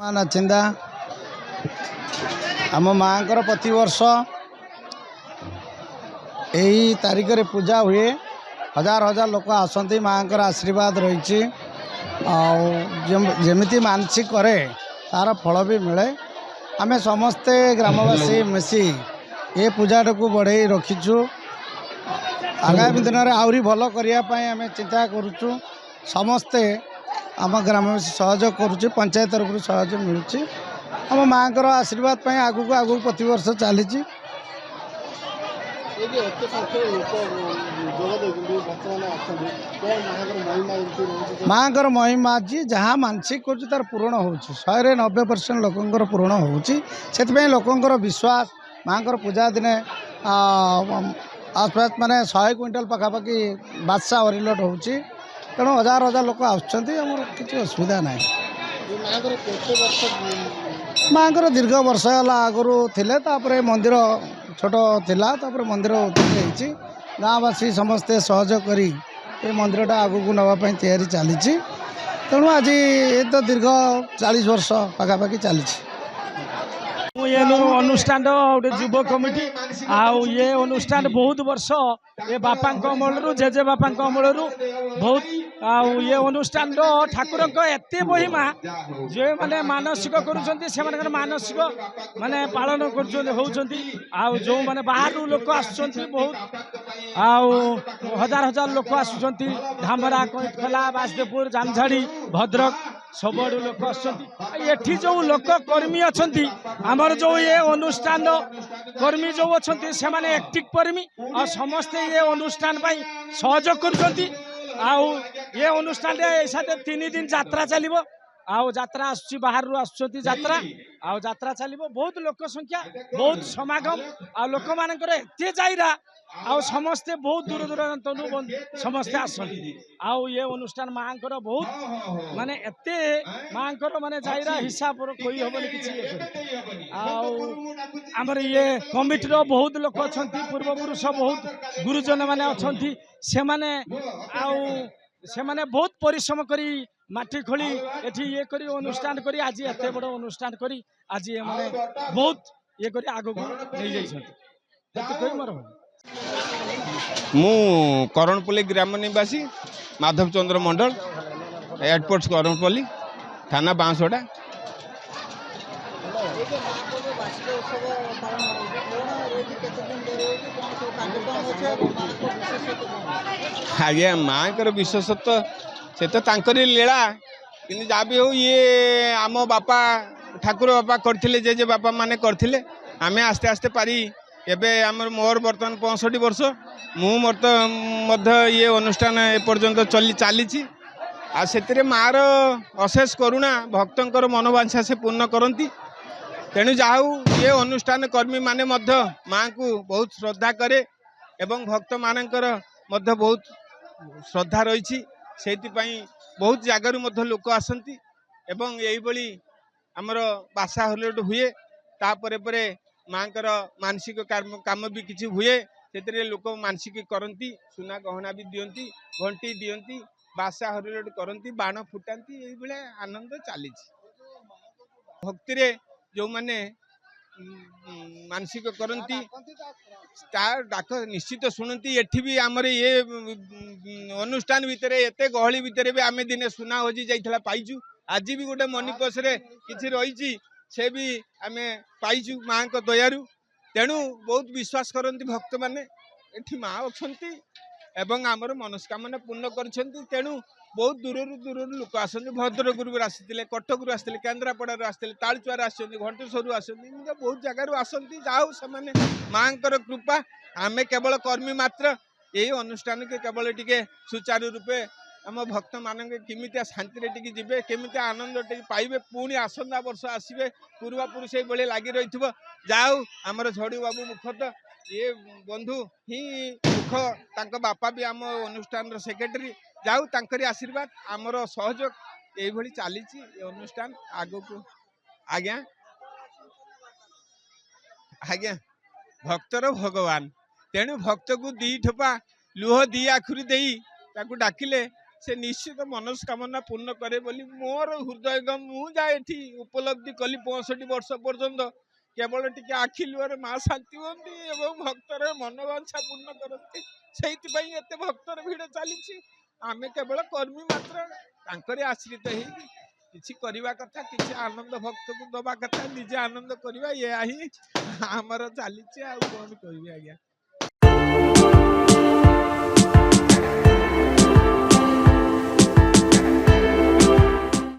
नाचिंदा आम माँ प्रति वर्ष यही तारीख रे पूजा हुए। हजार हजार लोक आसती माँ आशीर्वाद रही जमी मानसिक करे तार फल भी मिले। आमे समस्ते ग्रामवासी मिसी ये पूजा को बढ़े रखीचु। आगामी दिन में आहरी भल करने आम चिंता करुचु। समस्ते आम ग्रामवासी सहयोग करुच्ची। पंचायत तरफ सहयोग मिलूँ। आम माँ आशीर्वाद आगू आगू प्रति वर्ष चली माँ महिमा जी जहाँ मानसिक कर पूरण हो 190% लोकंर पूरण हो लोकंर विश्वास माँ पूजा दिने आसपास माने 100 क्विंटल पखापाखि बादशाह ओरिलट हो तेणु हजार हजार लोक आमर किसी असुविधा ना। माँ दीर्घ वर्ष है आगुरी थे मंदिर छोट थिला मंदिर उठी गाँववासी समस्ते सहयोग करी मंदिर आगू नापी तैयारी चली। तेणु आज ये तो दीर्घ 40 वर्ष पखापाखि चली। ये अनुष्ठान गोटे युव कमिटी ये अनुष्ठान बहुत वर्ष ये बापा अमलू जेजे बापा अमलू बहुत ये अनुष्ठान ठाकुर एत महिमा जो मैंने मानसिक कर मानसिक माने पालन कर जो मैंने बाहर लोक आसुँच बहुत हजार हजार लोक आसुँच धामरा कईठला बासदेवपुर जामझाड़ी भद्रक सबुआड़ लोक आठी जो लोक कर्मी अच्छा आमर जो ये अनुष्ठान कर्मी जो अच्छा से माने एक्टिव कर्मी और समस्ते ये अनुष्ठान सहयोग कर ये अनुष्ठान साथ 3 दिन यात्रा चलो यात्रा आसुची बाहर आसुँच यात्रा यात्रा चलो बहुत लोक संख्या बहुत समागम लोक मानकर एते जाइरा समस्ते बहुत दूर दूरांत समस्ते आसती ये अनुष्ठान माँ बहुत माने एते माँ माने जाइरा हिसाब कोई हेनी कि आमर ये कमिटी बहुत लोक अच्छा पूर्वपुरुष बहुत गुरुजन माने अच्छा से माने बहुत परिश्रम करी माटी खोली एठी ये करी अनुष्ठान करी आज एते बड़ अनुष्ठान करी आज ये माने बहुत ये करी आगो को नहीं जाइछन्ती मोर मु करणपल्ली ग्राम निवासी माधव चंद्र मंडल एयरपोर्ट करणपल्ली थाना बांसोड़ा। आज्ञा माँ को विशेषत्व से तो तांकरी लीला कि जहाँ भी हो ये आम बापा ठाकुर बापा करथिले जे बापा माने करथिले आमे आस्ते आस्ते पारी एबे आमर मोर बर्तमान 65 वर्ष मु ये अनुष्ठान एपर्यंत चली से मार अशेष करुणा भक्तंकर मनोवांछा से पूर्ण करती। तेणु जाऊ ये अनुष्ठान कर्मी माने माँ को बहुत श्रद्धा करे एवं भक्त मानकर बहुत श्रद्धा रही से बहुत जगार लोक आसती एवं यही आमर बासा हलट हुए तापर माँ मानसिक काम भी किसी हुए से लोक मानसिक करती सुना गहना भी दियंती घंटी दियंती बासा हरिलट करती बाण फुटाती ये आनंद चली भक्ति रे जो माने मानसिक करती डाक निश्चित शुणती। एठी भी आमर ये अनुष्ठान भितर एते गहली भितर भी आमे दिने सुना हजि जाइथला पाइजु आज भी गोटे मणिपस रे किछि रही से भी आमे पाइजु माँ को दयारु। तेणु बहुत विश्वास करती भक्त माने एठी माँ अछंती एवं आमर मनस्कामना पूर्ण करछंती। तेणु बहुत दूर दूर लोक आसते भद्रकरू आसते कटकू आसते केन्द्रापड़ार आसते तालचुआर आसते घंटेश्वर आसते बहुत जगार आसती जाओ से माँ कृपा आमे केवल कर्मी मात्र यही अनुष्ठान के केवल टिके सुचारू रूपे आम भक्त मान केमितिया शांति टिके जीवे केमितिया आनंद टिके पाइबे पुणी आसंता वर्ष आसवे पूर्वापुरुष से लगी रही जाओ आमर झड़ू बाबू मुखत ये बंधु ही मुख तांको बापा भी आम अनुष्ठान सेक्रेटरी जाऊ तांकरी आशीर्वाद आमर सहयोग यही चली अनुष्ठान आगो को आज्ञा आज्ञा भक्तर भगवान। तेणु भक्त को दी ठोपा लुह दी आखुरी देई ताकू डाकिले से निश्चित मनस्कामना पूर्ण करे बोली मोर हृदयगम मु जा एठी उपलब्धि कली 65 वर्ष पर्यंत केवल टिके आखि लुहरे माँ शांति होती एवं भक्तर मनोवांछा पूर्ण करती से एते भक्तर भिड़ चली आमे केवल कर्मी मात्र तांकरे आश्रित ही किछि करबा कथा किछि आनंद भक्त को दबा कथा निजे आनंद करबा ये ही हमर चली आ कोन कहबी आज्ञा।